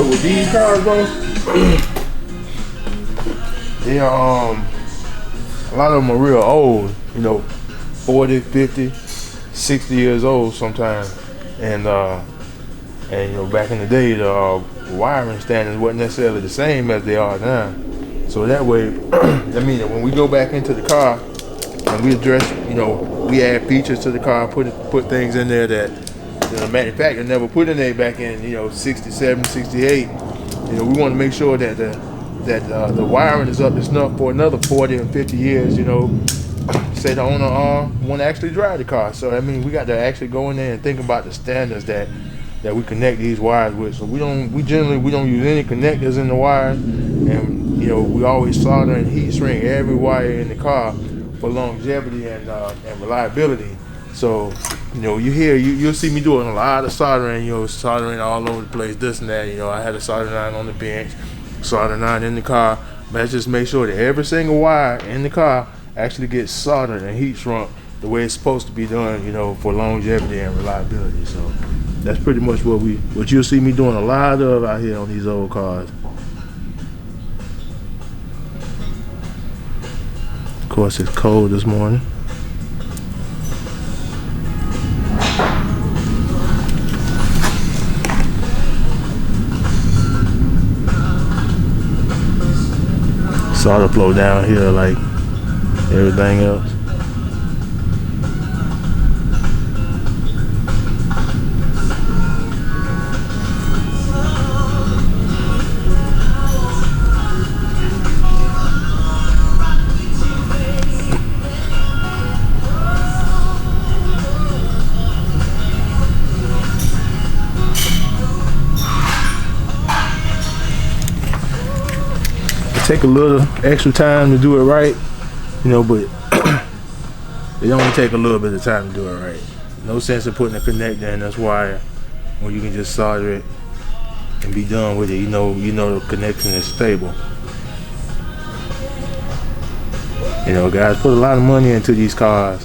So with these cars, bro, they are a lot of them are real old. 40, 50, 60 years old sometimes, and back in the day, the wiring standards wasn't necessarily the same as they are now. So that way, that means that when we go back into the car and we address, we add features to the car, put things in there that the manufacturer never put in there back in, 67, 68. We want to make sure that the wiring is up to snuff for another 40 and 50 years. Say the owner want to actually drive the car. So I mean, we got to actually go in there and think about the standards that we connect these wires with. So we generally don't use any connectors in the wires, and we always solder and heat shrink every wire in the car for longevity and reliability. So you'll see me doing a lot of soldering, soldering all over the place, this and that. I had a soldering iron on the bench, soldering iron in the car. But let's just make sure that every single wire in the car actually gets soldered and heat shrunk the way it's supposed to be done, for longevity and reliability. So that's pretty much what you'll see me doing a lot of out here on these old cars. Of course, it's cold this morning. Solder flow down here like everything else. Take a little extra time to do it right, but it only take a little bit of time to do it right. No sense in putting a connector in this wire when you can just solder it and be done with it. The connection is stable. Guys put a lot of money into these cars,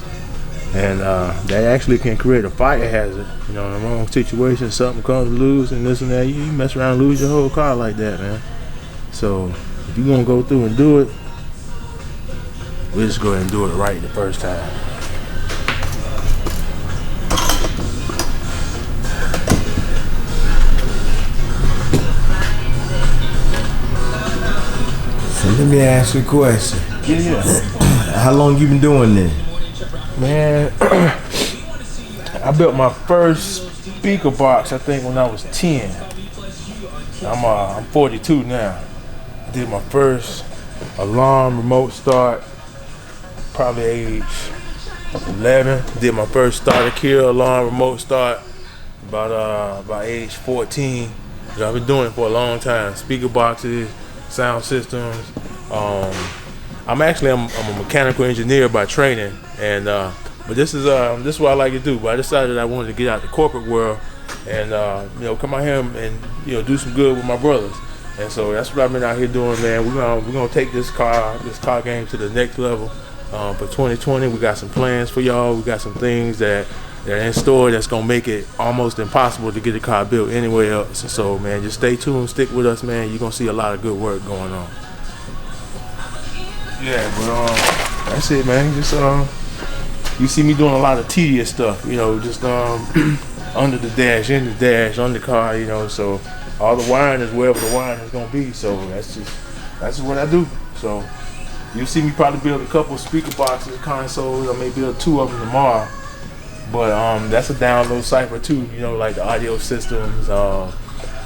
and that actually can create a fire hazard. In the wrong situation, something comes loose and this and that, you mess around and lose your whole car like that, man. So if you're gonna go through and do it, we'll just go ahead and do it right the first time. So let me ask you a question. Yeah. How long you been doing this? Man, I built my first speaker box I think when I was 10. I'm 42 now. I did my first alarm remote start probably age 11. Did my first starter kill alarm remote start about age 14. So I've been doing it for a long time. Speaker boxes, sound systems. I'm a mechanical engineer by training, and but this is what I like to do. But I decided I wanted to get out the corporate world and come out here and do some good with my brothers. And so that's what I've been out here doing, man. We're gonna take this car game to the next level. For 2020, we got some plans for y'all. We got some things that are in store that's gonna make it almost impossible to get a car built anywhere else. So, man, just stay tuned, stick with us, man. You're gonna see a lot of good work going on. Yeah, but that's it, man. Just you see me doing a lot of tedious stuff, just under the dash, in the dash, on the car, so all the wiring is wherever the wiring is gonna be. So that's what I do. So you'll see me probably build a couple of speaker boxes, consoles. I may build 2 of them tomorrow. But that's a download cipher too, like the audio systems.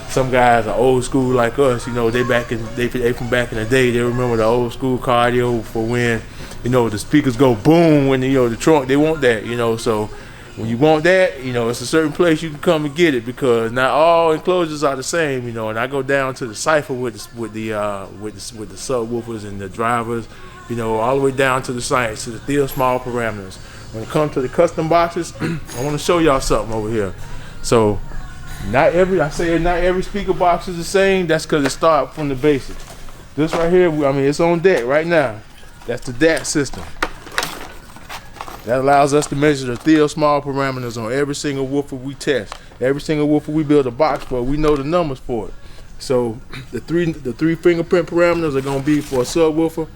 Some guys are old school like us, they from back in the day. They remember the old school car audio for when, the speakers go boom when the trunk. They want that, So when you want that, it's a certain place you can come and get it, because not all enclosures are the same, And I go down to the cipher with the subwoofers and the drivers, all the way down to the science, to the real small parameters. When it comes to the custom boxes, I want to show y'all something over here. So not every speaker box is the same. That's because it starts from the basics. This right here, it's on deck right now. That's the DAT system. That allows us to measure the real small parameters on every single woofer we test. Every single woofer we build a box for, we know the numbers for it. So the three fingerprint parameters are gonna be for a subwoofer.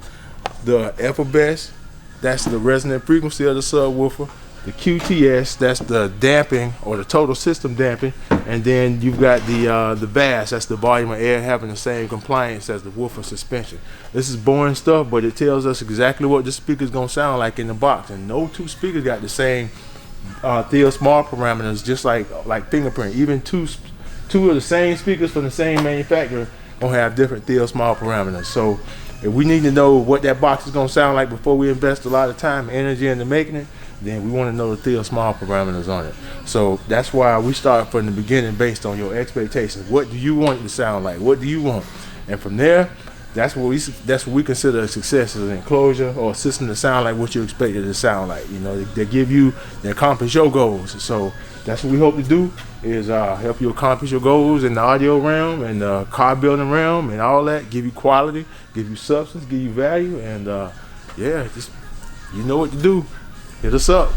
The FBS, that's the resonant frequency of the subwoofer. The QTS, that's the damping or the total system damping, and then you've got the VAS, that's the volume of air having the same compliance as the woofer suspension. This is boring stuff, but it tells us exactly what the speaker's gonna sound like in the box, and no two speakers got the same Theo small parameters, just like fingerprint. Even two of the same speakers from the same manufacturer gonna have different Theo small parameters. So if we need to know what that box is gonna sound like before we invest a lot of time and energy into making it, then we want to know the Theo small parameters on it. So that's why we start from the beginning based on your expectations. What do you want it to sound like? What do you want? And from there, that's what we consider a success, as an enclosure or a system to sound like what you expect it to sound like. You know, they give you, they accomplish your goals. So that's what we hope to do, is help you accomplish your goals in the audio realm and the car building realm and all that. Give you quality, give you substance, give you value, and yeah, just, you know what to do. Hit us up.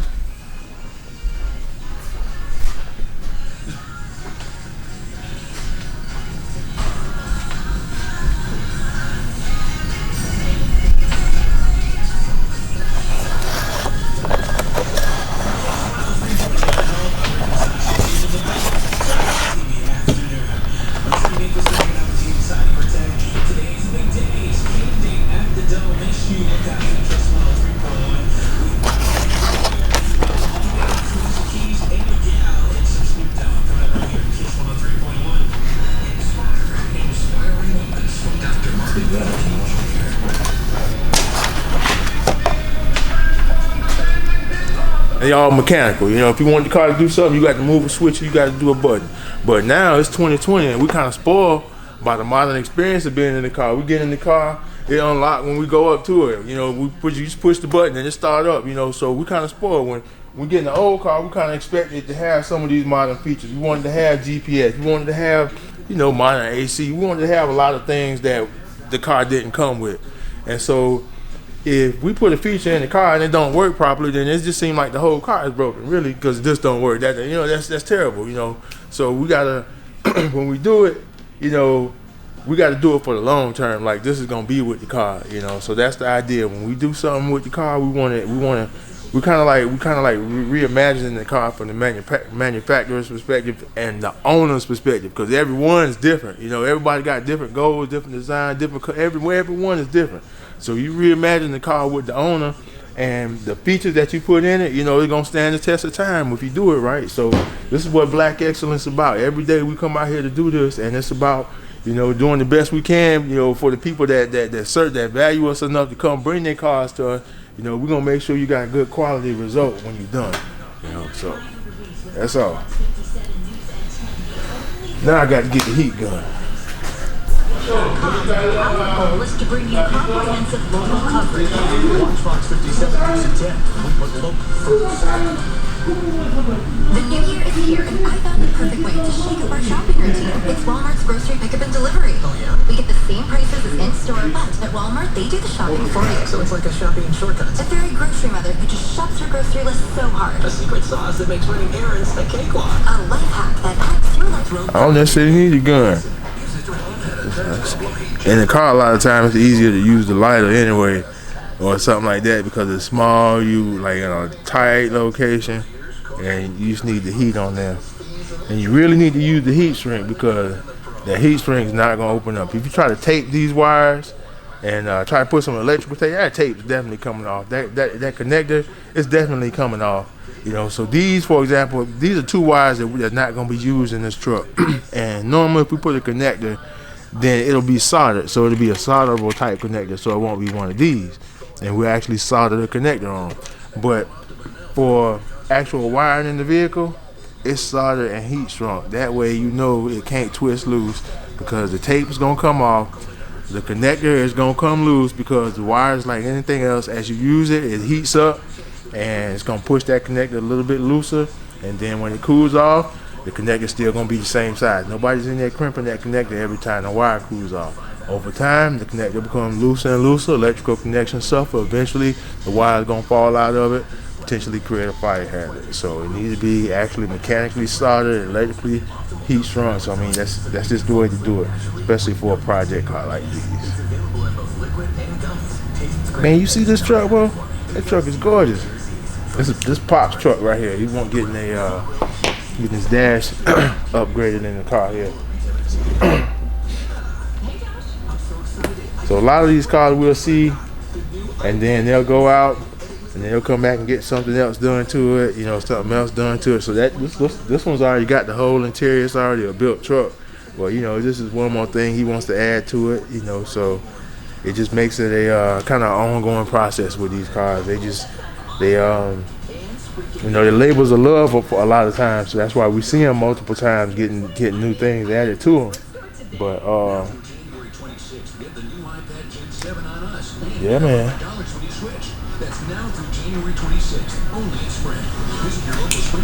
They all mechanical. You know, if you want the car to do something, you got to move a switch, you got to do a button. But now it's 2020, and we kind of spoiled by the modern experience of being in the car. We get in the car, it unlock when we go up to it. You know, you just push the button and it start up. You know, so we kind of spoiled. When we get in the old car, we kind of expected to have some of these modern features. We wanted to have GPS. We wanted to have, you know, modern AC. We wanted to have a lot of things that the car didn't come with. And so if we put a feature in the car and it don't work properly, then it just seems like the whole car is broken, really, because it just don't work. That, you know, that's terrible, you know. So we gotta, when we do it, you know, we gotta do it for the long term. Like, this is gonna be with the car, you know. So that's the idea. When we do something with the car, we kind of like reimagining the car from the manufacturer's perspective and the owner's perspective, because everyone's different. You know, everybody got different goals, different design, everyone is different. So you reimagine the car with the owner, and the features that you put in it, you know, they're gonna stand the test of time if you do it right. So this is what Black Excellence is about. Every day we come out here to do this, and it's about, you know, doing the best we can, you know, for the people that value us enough to come bring their cars to us. You know, we're gonna make sure you got a good quality result when you're done. You know, so that's all. Now I got to get the heat gun. Our goal is to bring you comprehensive local coverage. Watchbox 57 we put local first. The new year is here, and I found the perfect way to shake up our shopping routine. It's Walmart's grocery pickup and delivery. Oh yeah? We get the same prices as in-store, but at Walmart, they do the shopping for you. So it's like a shopping shortcut. A very grocery mother who just shops her grocery list so hard. A secret sauce that makes running errands a cakewalk. A life hack that hacks your life. I don't necessarily need a gun. In the car, a lot of times it's easier to use the lighter anyway, or something like that, because it's small, you like in a tight location, and you just need the heat on there. And you really need to use the heat shrink, because the heat shrink is not gonna open up. If you try to tape these wires and try to put some electrical tape, that tape is definitely coming off. That connector is definitely coming off. You know, so these, for example, these are two wires that are not gonna be used in this truck. And normally, if we put a connector, then it'll be soldered, so it'll be a solderable type connector, so it won't be one of these, and we actually solder the connector on. But for actual wiring in the vehicle, it's soldered and heat shrunk. That way you know it can't twist loose, because the tape is gonna come off, the connector is gonna come loose, because the wires, like anything else, as you use it, it heats up and it's gonna push that connector a little bit looser, and then when it cools off, the connector still gonna be the same size. Nobody's in there crimping that connector every time the wire cools off. Over time, the connector becomes looser and looser. Electrical connections suffer. Eventually, the wire is gonna fall out of it. potentially create a fire hazard. So it needs to be actually mechanically soldered, electrically heat strong. So I mean, that's just the way to do it, especially for a project car like these. Man, you see this truck, bro? That truck is gorgeous. This Pop's truck right here. He won't getting his dash upgraded in the car here. So a lot of these cars we'll see, and then they'll go out and they'll come back and get something else done to it, something else done to it. So that this one's already got the whole interior. It's already a built truck. Well, this is one more thing he wants to add to it, so it just makes it a kind of ongoing process with these cars. They labels a love for a lot of times, so that's why we see them multiple times getting new things added to them. But yeah, man.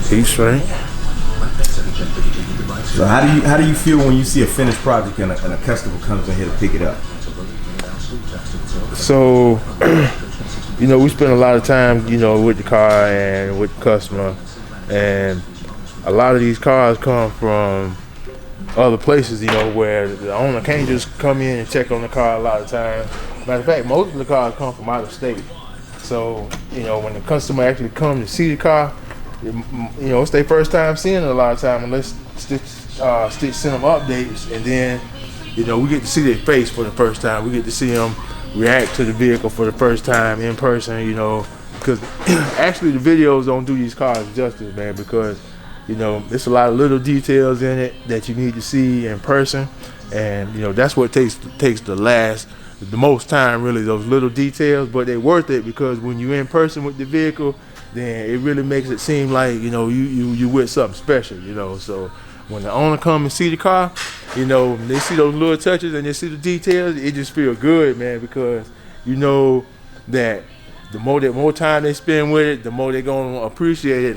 Heat shrink. So how do you feel when you see a finished project and a customer comes in here to pick it up? So, we spend a lot of time, with the car and with the customer, and a lot of these cars come from other places, where the owner can't just come in and check on the car a lot of times. Matter of fact, most of the cars come from out of state. So, when the customer actually comes to see the car, it's their first time seeing it a lot of time, unless Stitch send them updates, and then, we get to see their face for the first time. We get to see them react to the vehicle for the first time in person, because actually the videos don't do these cars justice, man, because, there's a lot of little details in it that you need to see in person, and, that's what takes the most time, really, those little details, but they're worth it, because when you're in person with the vehicle, then it really makes it seem like, you with something special, so when the owner come and see the car, they see those little touches and they see the details, it just feels good, man, because that the more time they spend with it, the more they're gonna appreciate it,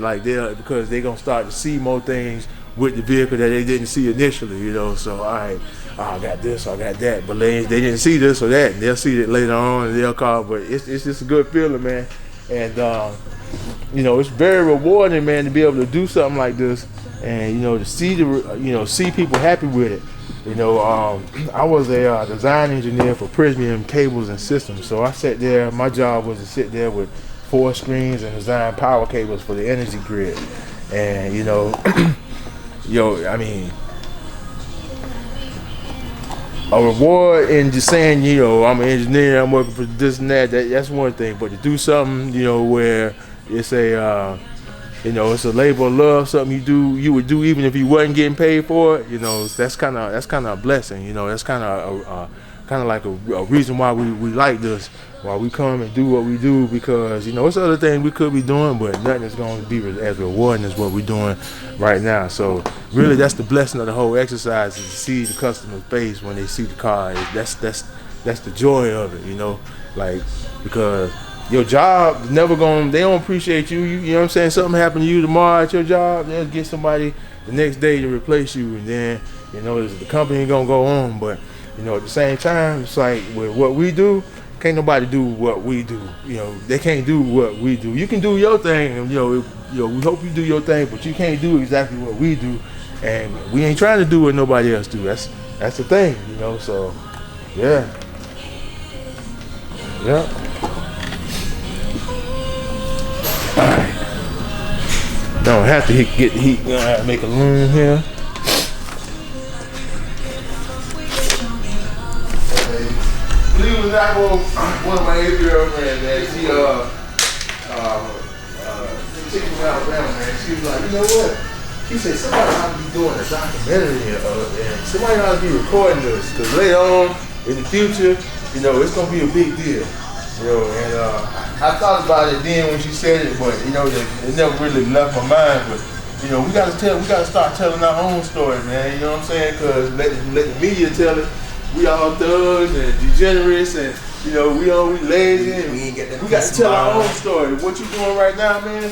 because they're gonna start to see more things with the vehicle that they didn't see initially, so all right, I got this, I got that, but they didn't see this or that, and they'll see it later on and they'll call, but it's just a good feeling, man, and it's very rewarding, man, to be able to do something like this, and to see people happy with it. I was a design engineer for Prismium Cables and Systems, so I sat there. My job was to sit there with 4 screens and design power cables for the energy grid, and a reward in just saying, I'm an engineer, I'm working for this and that's one thing, but to do something, where it's it's a labor of love, something you would do even if you wasn't getting paid for it, that's kind of a blessing, that's kind of like a reason why we like this, why we come and do what we do, because it's other things we could be doing, but nothing is going to be as rewarding as what we're doing right now. So really, that's the blessing of the whole exercise, is to see the customer's face when they see the car. That's the joy of it, because your job never they don't appreciate you. You know what I'm saying? Something happened to you tomorrow at your job, they'll get somebody the next day to replace you, and then the company ain't gonna go on. But at the same time, it's like with what we do, can't nobody do what we do. They can't do what we do. You can do your thing, and we hope you do your thing, but you can't do exactly what we do, and we ain't trying to do what nobody else do. That's the thing, So yeah. Alright. Don't have to get the heat. Gonna have to make a loom here. Believe it or not, one of my ex-girlfriends, man, she from Alabama, man. She was like, you know what? She said somebody ought to be doing a documentary and somebody ought to be recording this, because later on in the future, it's gonna be a big deal. And I thought about it then when she said it, but it never really left my mind. But we gotta start telling our own story, man. You know what I'm saying? Because let the media tell it. We all thugs and degenerates, and we lazy, and we got to tell our own story. What you doing right now, man?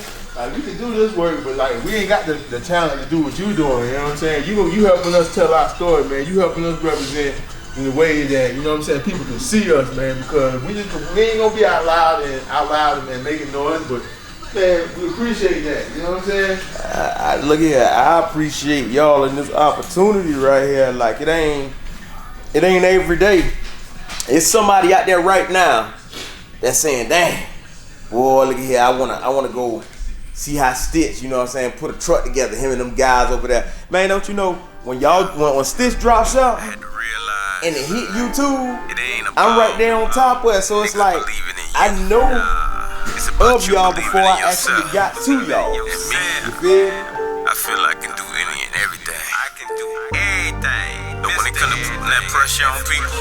You can do this work, but we ain't got the talent to do what you doing. You know what I'm saying? You helping us tell our story, man. You helping us represent in the way that, people can see us, man, because we ain't gonna be out loud and making noise, but Man, we appreciate that. You know what I'm saying? Look here, I appreciate y'all in this opportunity right here. Like it ain't every day. It's somebody out there right now that's saying, "Dang, boy, look at here. I wanna go see how Stitch, you know what I'm saying, put a truck together. Him and them guys over there. Man, don't you know when Stitch drops out I had to realize and it hit YouTube, it ain't I'm about right there on top of it. So it's niggas like believing in you. I know It's about of you y'all believing before in I actually yourself. got to y'all. And me, You feel me? I feel I can do any and everything. I can do everything. But when it comes to putting that pressure on people,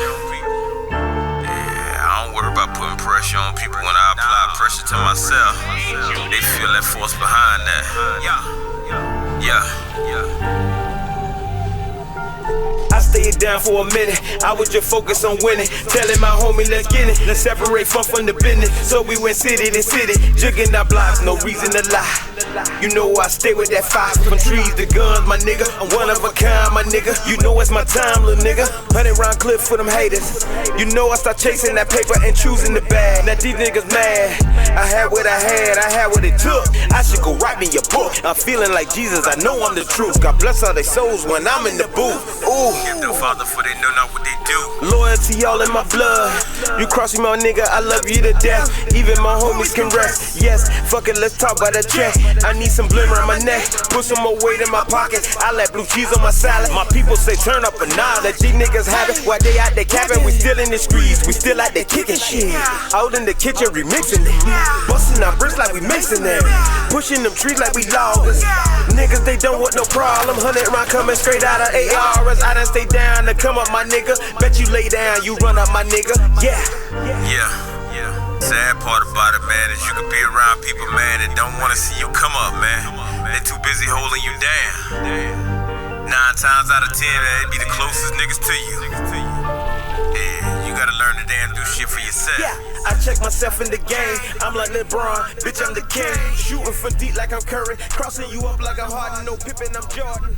yeah, I don't worry about putting pressure on people. When I apply pressure to myself, they feel that force behind that. Yeah. I stayed down for a minute, I was just focused on winning. Telling my homie, let's get it, let's separate from the business. So we went city to city, jugging our blocks, no reason to lie. You know I stay with that fire, from trees to guns, my nigga. I'm one of a kind, my nigga. You know it's my time, little nigga. 100 round clip for them haters. You know I start chasing that paper and choosing the bag. Now these niggas mad, I had what I had what it took. I should go write me a book. I'm feeling like Jesus, I know I'm the truth. God bless all their souls when I'm in the booth. Ooh. Give them Father for they know not what they do. Loyalty all in my blood. You cross me, my nigga, I love you to death. Even my homies can rest. Yes, fuck it, let's talk about that check. I need some blimmer on my neck. Put some more weight in my pocket. I let blue cheese on my salad. My people say turn up a notch. Let these niggas have it. While they out there capping, we still in the streets. We still out there kicking shit. Out in the kitchen remixing it. Busting our bricks like we mixing it. Pushing them trees like we loggers. Niggas, they don't want no problem. 100 round coming straight out of ARs. I done stay down to come up, my nigga. Bet you lay down, you run up, my nigga. Yeah. Sad part about it, man, is you could be around people, man, that don't want to see you come up, man. They too busy holding you down. 9 times out of 10, man, they be the closest niggas to you. Yeah, you gotta learn to damn do shit for yourself. Yeah, I check myself in the game. I'm like LeBron, bitch, I'm the king. Shooting from deep like I'm Curry. Crossing you up like a Harden, no Pippen, I'm Jordan.